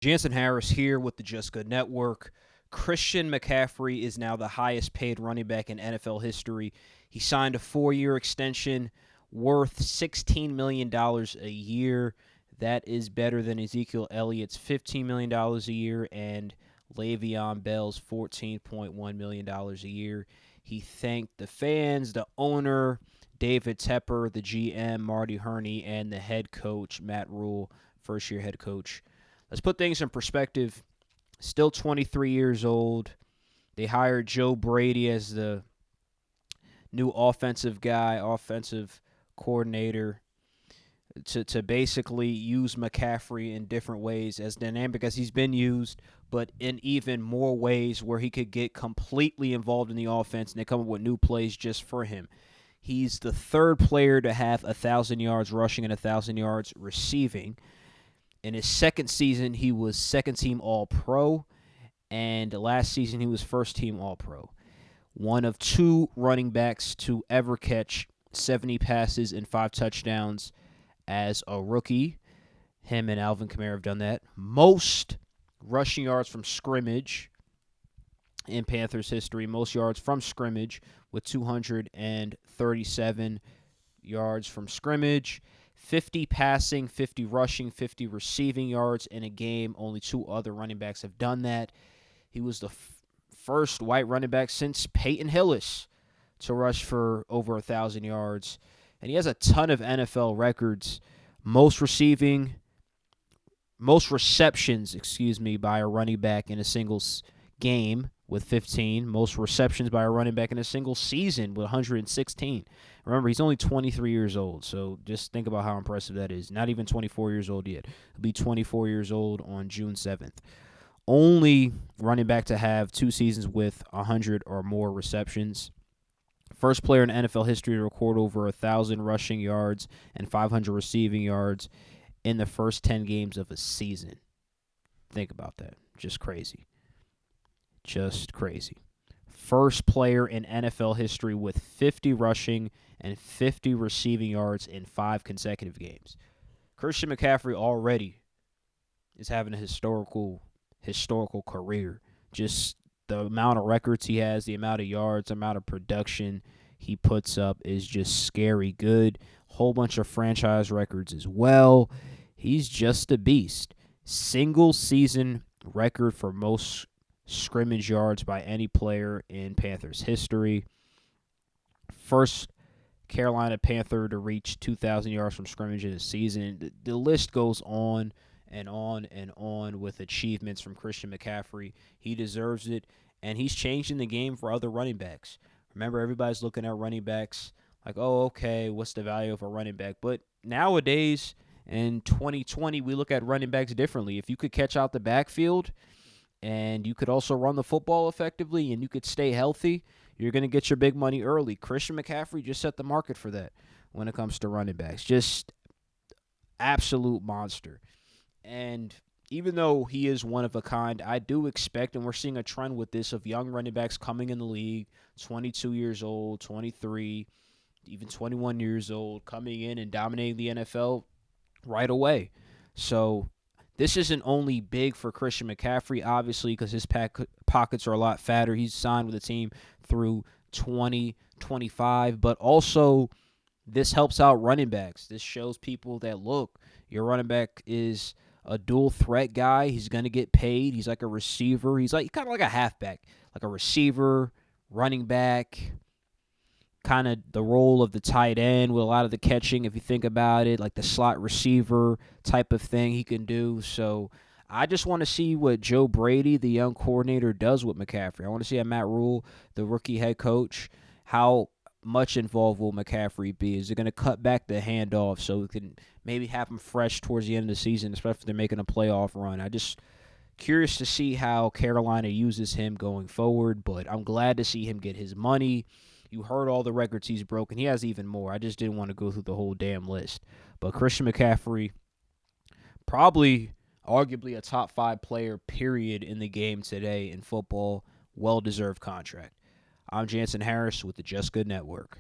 Jansen Harris here with the Just Good Network. Christian McCaffrey is now the highest paid running back in NFL history. He signed a 4-year extension worth $16 million a year. That is better than Ezekiel Elliott's $15 million a year and Le'Veon Bell's $14.1 million a year. He thanked the fans, the owner, David Tepper, the GM, Marty Hurney, and the head coach, Matt Rule, first-year head coach. Let's put things in perspective. Still 23 years old. They hired Joe Brady as the new offensive coordinator, to basically use McCaffrey in different ways, as dynamic as he's been used, but in even more ways where he could get completely involved in the offense and they come up with new plays just for him. He's the third player to have 1,000 yards rushing and 1,000 yards receiving. In his second season, he was second-team All-Pro, and last season he was first-team All-Pro. One of two running backs to ever catch 70 passes and 5 touchdowns as a rookie. Him and Alvin Kamara have done that. Most rushing yards from scrimmage in Panthers history. Most yards from scrimmage with 237 yards from scrimmage. 50 passing, 50 rushing, 50 receiving yards in a game. Only 2 other running backs have done that. He was the first white running back since Peyton Hillis to rush for over 1,000 yards. And he has a ton of NFL records. Most receptions, by a running back in a single game with 15. Most receptions by a running back in a single season with 116. Remember, he's only 23 years old, so just think about how impressive that is. Not even 24 years old yet. He'll be 24 years old on June 7th. Only running back to have 2 seasons with 100 or more receptions. First player in NFL history to record over 1,000 rushing yards and 500 receiving yards in the first 10 games of a season. Think about that. Just crazy. Just crazy. First player in NFL history with 50 rushing and 50 receiving yards in 5 consecutive games. Christian McCaffrey already is having a historical career. Just the amount of records he has, the amount of yards, the amount of production he puts up is just scary good. Whole bunch of franchise records as well. He's just a beast. Single season record for most scrimmage yards by any player in Panthers history. First Carolina Panther to reach 2,000 yards from scrimmage in a season. The list goes on and on and on with achievements from Christian McCaffrey. He deserves it, and he's changing the game for other running backs. Remember, everybody's looking at running backs like, oh, okay, what's the value of a running back? But nowadays, in 2020, we look at running backs differently. If you could catch out the backfield and you could also run the football effectively and you could stay healthy, you're going to get your big money early. Christian McCaffrey just set the market for that when it comes to running backs. Just absolute monster. And even though he is one of a kind, I do expect, and we're seeing a trend with this, of young running backs coming in the league, 22 years old, 23, even 21 years old, coming in and dominating the NFL right away. So this isn't only big for Christian McCaffrey, obviously, because his pockets are a lot fatter. He's signed with the team through 2025, but also this helps out running backs. This shows people that, look, your running back is a dual threat guy. He's going to get paid. He's like a receiver. He's like kind of like a halfback, like a receiver, running back, kind of the role of the tight end with a lot of the catching, if you think about it, like the slot receiver type of thing he can do. So I just want to see what Joe Brady, the young coordinator, does with McCaffrey. I want to see how Matt Rule, the rookie head coach, how much involved will McCaffrey be? Is it going to cut back the handoff so we can maybe have him fresh towards the end of the season, especially if they're making a playoff run? I just curious to see how Carolina uses him going forward, but I'm glad to see him get his money. You heard all the records he's broken. He has even more. I just didn't want to go through the whole damn list. But Christian McCaffrey, probably arguably a top 5 player, period, in the game today in football. Well-deserved contract. I'm Jansen Harris with the Just Good Network.